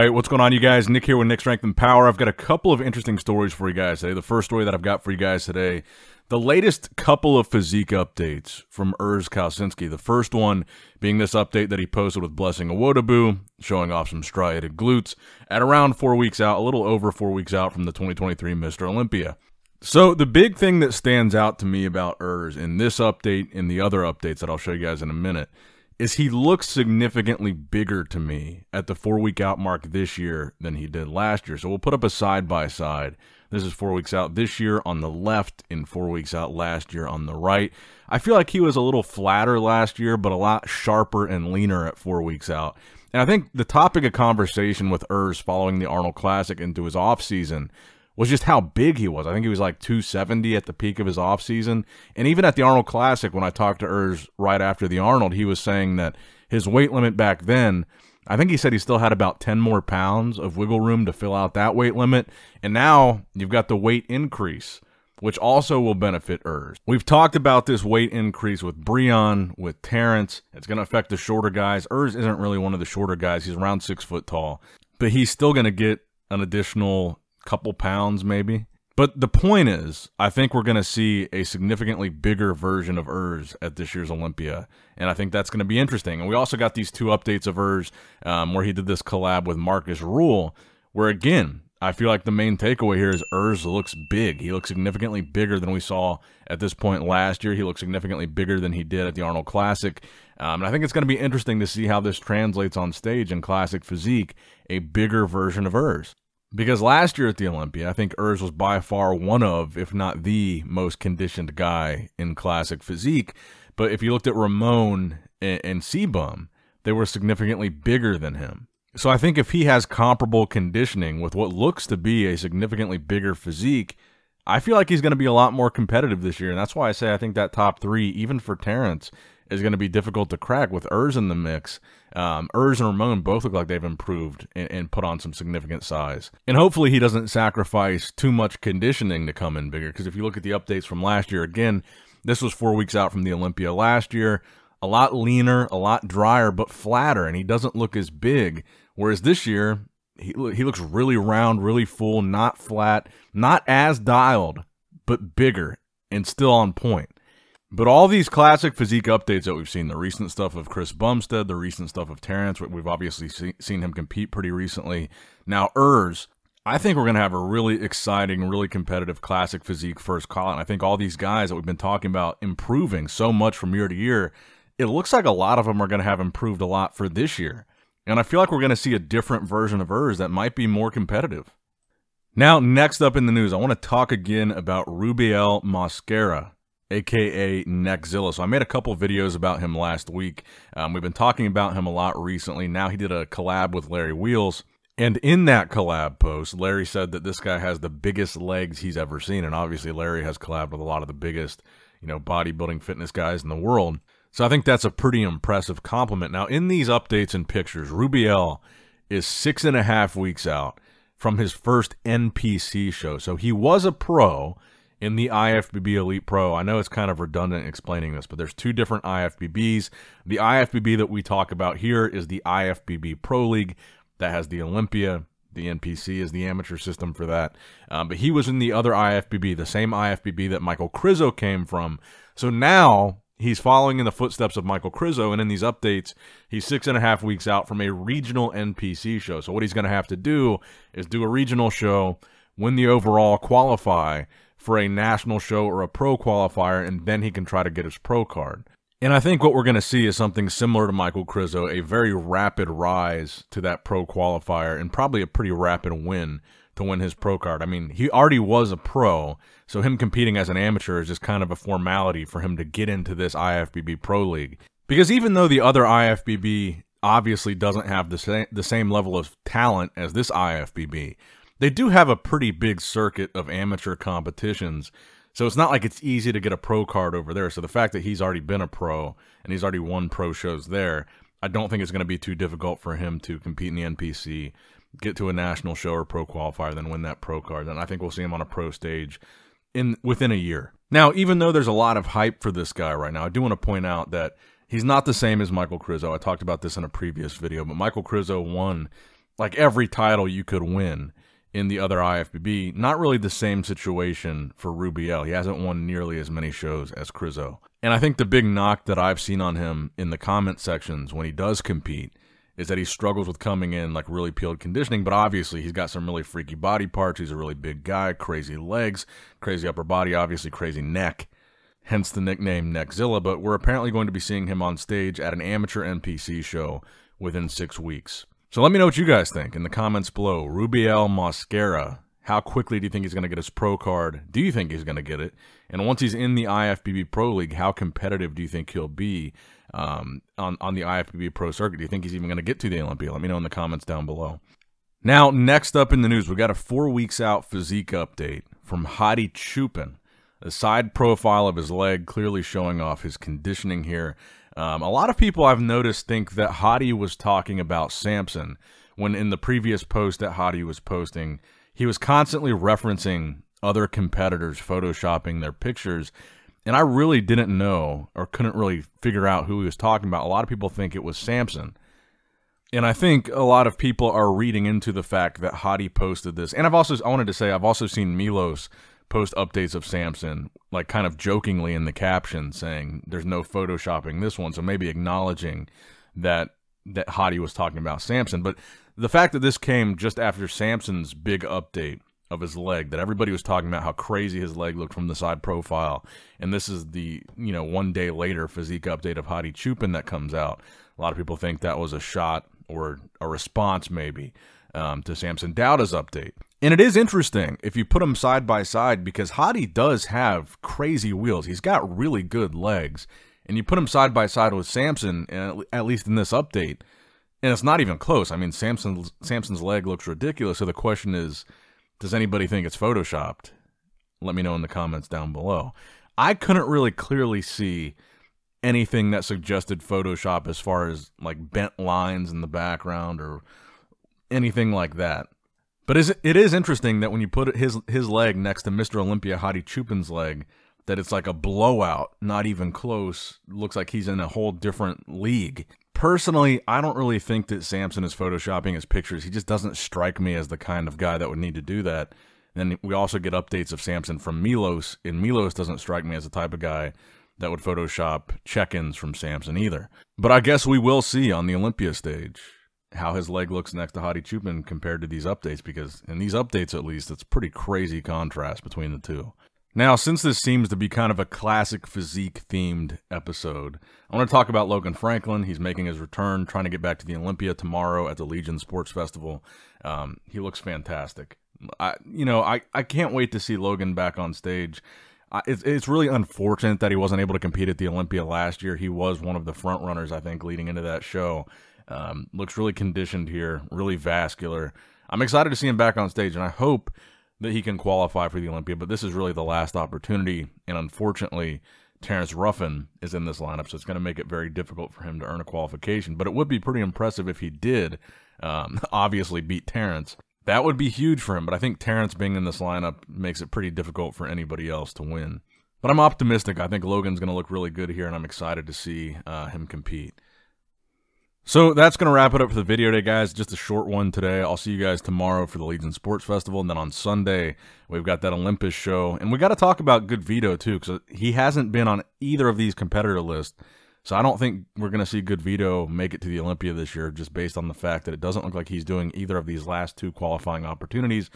Alright, what's going on, you guys? Nick here with Nick Strength and Power. I've got a couple of interesting stories for you guys today. The first story that I've got for you guys today, the latest couple of physique updates from Urs Kalecinski. The first one being this update that he posted with Blessing Awodabu, showing off some striated glutes at around 4 weeks out, a little over 4 weeks out from the 2023 Mr. Olympia. So the big thing that stands out to me about Urs in this update and the other updates that I'll show you guys in a minute is he looks significantly bigger to me at the 4 week out mark this year than he did last year. So we'll put up a side-by-side. This is 4 weeks out this year on the left and 4 weeks out last year on the right. I feel like he was a little flatter last year, but a lot sharper and leaner at 4 weeks out. And I think the topic of conversation with Urs following the Arnold Classic into his offseason was just how big he was. I think he was like 270 at the peak of his offseason. And even at the Arnold Classic, when I talked to Urs right after the Arnold, he was saying that his weight limit back then, I think he said he still had about 10 more pounds of wiggle room to fill out that weight limit. And now you've got the weight increase, which also will benefit Urs. We've talked about this weight increase with Breon, with Terrence. It's going to affect the shorter guys. Urs isn't really one of the shorter guys. He's around 6 foot tall, but he's still going to get an additional couple pounds maybe. But the point is, I think we're going to see a significantly bigger version of Urs at this year's Olympia, and I think that's going to be interesting. And we also got these two updates of Urs where he did this collab with Marcus Rule, where again, I feel like the main takeaway here is Urs looks big. He looks significantly bigger than we saw at this point last year. He looks significantly bigger than he did at the Arnold Classic. And I think it's going to be interesting to see how this translates on stage in Classic Physique, a bigger version of Urs. Because last year at the Olympia, I think Urs was by far one of, if not the most conditioned guy in Classic Physique. But if you looked at Ramon and C-Bum, they were significantly bigger than him. So I think if he has comparable conditioning with what looks to be a significantly bigger physique, I feel like he's going to be a lot more competitive this year. And that's why I say I think that top three, even for Terrence, is going to be difficult to crack with Urs in the mix. Urs and Ramon both look like they've improved and put on some significant size. And hopefully he doesn't sacrifice too much conditioning to come in bigger, because if you look at the updates from last year, again, this was 4 weeks out from the Olympia last year, a lot leaner, a lot drier, but flatter, and he doesn't look as big. Whereas this year, he looks really round, really full, not flat, not as dialed, but bigger and still on point. But all these Classic Physique updates that we've seen, the recent stuff of Chris Bumstead, the recent stuff of Terrence, we've obviously seen him compete pretty recently. Now, Urs, I think we're going to have a really exciting, really competitive Classic Physique first call. And I think all these guys that we've been talking about improving so much from year to year, it looks like a lot of them are going to have improved a lot for this year. And I feel like we're going to see a different version of Urs that might be more competitive. Now, next up in the news, I want to talk again about Rubiel Mosquera, aka NeckZilla. So I made a couple videos about him last week. We've been talking about him a lot recently. Now he did a collab with Larry Wheels. And in that collab post, Larry said that this guy has the biggest legs he's ever seen. And obviously Larry has collabed with a lot of the biggest, bodybuilding fitness guys in the world. So I think that's a pretty impressive compliment. Now, in these updates and pictures, Rubiel is 6.5 weeks out from his first NPC show. So he was a pro in the IFBB Elite Pro. I know it's kind of redundant explaining this, but there's two different IFBBs. The IFBB that we talk about here is the IFBB Pro League that has the Olympia. The NPC is the amateur system for that. But he was in the other IFBB, the same IFBB that Michael Krizo came from. So now he's following in the footsteps of Michael Krizo, and in these updates, he's 6.5 weeks out from a regional NPC show. So what he's going to have to do is do a regional show, win the overall, qualify for a national show or a pro qualifier, and then he can try to get his pro card. And I think what we're going to see is something similar to Michael Krizo, a very rapid rise to that pro qualifier, and probably a pretty rapid win to win his pro card. I mean, he already was a pro, so him competing as an amateur is just kind of a formality for him to get into this IFBB Pro League. Because even though the other IFBB obviously doesn't have the same level of talent as this IFBB, they do have a pretty big circuit of amateur competitions, so it's not like it's easy to get a pro card over there. So the fact that he's already been a pro and he's already won pro shows there, I don't think it's going to be too difficult for him to compete in the NPC, get to a national show or pro qualifier, then win that pro card. And I think we'll see him on a pro stage within a year. Now, even though there's a lot of hype for this guy right now, I do want to point out that he's not the same as Michael Krizo. I talked about this in a previous video, but Michael Krizo won like every title you could win in the other IFBB. Not really the same situation for Rubiel. He hasn't won nearly as many shows as Krizo. And I think the big knock that I've seen on him in the comment sections when he does compete is that he struggles with coming in like really peeled conditioning, but obviously he's got some really freaky body parts. He's a really big guy, crazy legs, crazy upper body, obviously crazy neck, hence the nickname NeckZilla. But we're apparently going to be seeing him on stage at an amateur NPC show within 6 weeks. So let me know what you guys think in the comments below. Rubiel Mosquera, how quickly do you think he's going to get his pro card? Do you think he's going to get it? And once he's in the IFBB Pro League, how competitive do you think he'll be on the IFBB Pro Circuit? Do you think he's even going to get to the Olympia? Let me know in the comments down below. Now, next up in the news, we got a 4 weeks out physique update from Hadi Choopan. A side profile of his leg clearly showing off his conditioning here. A lot of people I've noticed think that Hadi was talking about Samson, when in the previous post that Hadi was posting, he was constantly referencing other competitors photoshopping their pictures, and I really didn't know or couldn't really figure out who he was talking about. A lot of people think it was Samson, and I think a lot of people are reading into the fact that Hadi posted this. And I wanted to say I've also seen Milos post updates of Samson, like kind of jokingly in the caption saying there's no photoshopping this one, so maybe acknowledging that Hadi was talking about Samson. But the fact that this came just after Samson's big update of his leg, that everybody was talking about how crazy his leg looked from the side profile, and this is the 1 day later physique update of Hadi Choopan that comes out. A lot of people think that was a shot or a response maybe to Samson Dauda's update. And it is interesting if you put them side by side, because Hadi does have crazy wheels. He's got really good legs. And you put him side by side with Samson, at least in this update, and it's not even close. I mean, Samson's leg looks ridiculous. So the question is, does anybody think it's photoshopped? Let me know in the comments down below. I couldn't really clearly see anything that suggested Photoshop as far as like bent lines in the background or anything like that. But it is interesting that when you put his leg next to Mr. Olympia Hadi Choopan's leg, that it's like a blowout, not even close. Looks like he's in a whole different league. Personally, I don't really think that Samson is photoshopping his pictures. He just doesn't strike me as the kind of guy that would need to do that. And then we also get updates of Samson from Milos, and Milos doesn't strike me as the type of guy that would Photoshop check-ins from Samson either. But I guess we will see on the Olympia stage how his leg looks next to Hadi Choopan compared to these updates, because in these updates at least, it's pretty crazy contrast between the two. Now, since this seems to be kind of a classic physique-themed episode, I want to talk about Logan Franklin. He's making his return, trying to get back to the Olympia tomorrow at the Legion Sports Festival. He looks fantastic. I can't wait to see Logan back on stage. It's really unfortunate that he wasn't able to compete at the Olympia last year. He was one of the front runners, I think, leading into that show. Looks really conditioned here, really vascular. I'm excited to see him back on stage, and I hope that he can qualify for the Olympia, but this is really the last opportunity, and unfortunately, Terrence Ruffin is in this lineup, so it's going to make it very difficult for him to earn a qualification, but it would be pretty impressive if he did obviously beat Terrence. That would be huge for him, but I think Terrence being in this lineup makes it pretty difficult for anybody else to win. But I'm optimistic. I think Logan's going to look really good here, and I'm excited to see him compete. So that's going to wrap it up for the video today, guys. Just a short one today. I'll see you guys tomorrow for the Legion Sports Festival. And then on Sunday, we've got that Olympus show. And we got to talk about Good Vito, too, because he hasn't been on either of these competitor lists. So I don't think we're going to see Good Vito make it to the Olympia this year, just based on the fact that it doesn't look like he's doing either of these last two qualifying opportunities.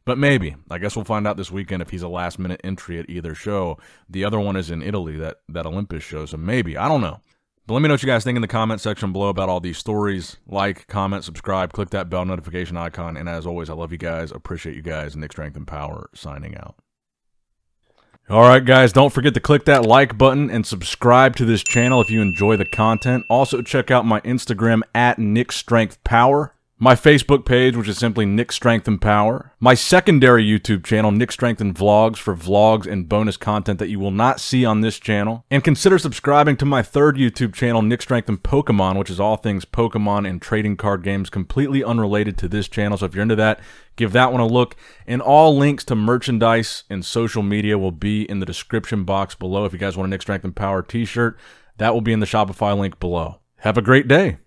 But maybe. I guess we'll find out this weekend if he's a last-minute entry at either show. The other one is in Italy, that Olympus show. So maybe. I don't know. But let me know what you guys think in the comment section below about all these stories. Like, comment, subscribe, click that bell notification icon. And as always, I love you guys. Appreciate you guys. Nick Strength and Power signing out. All right, guys, don't forget to click that like button and subscribe to this channel if you enjoy the content. Also, check out my Instagram at NickStrengthPower. My Facebook page, which is simply Nick Strength and Power. My secondary YouTube channel, Nick Strength and Vlogs, for vlogs and bonus content that you will not see on this channel. And consider subscribing to my third YouTube channel, Nick Strength and Pokemon, which is all things Pokemon and trading card games, completely unrelated to this channel. So if you're into that, give that one a look. And all links to merchandise and social media will be in the description box below. If you guys want a Nick Strength and Power t-shirt, that will be in the Shopify link below. Have a great day.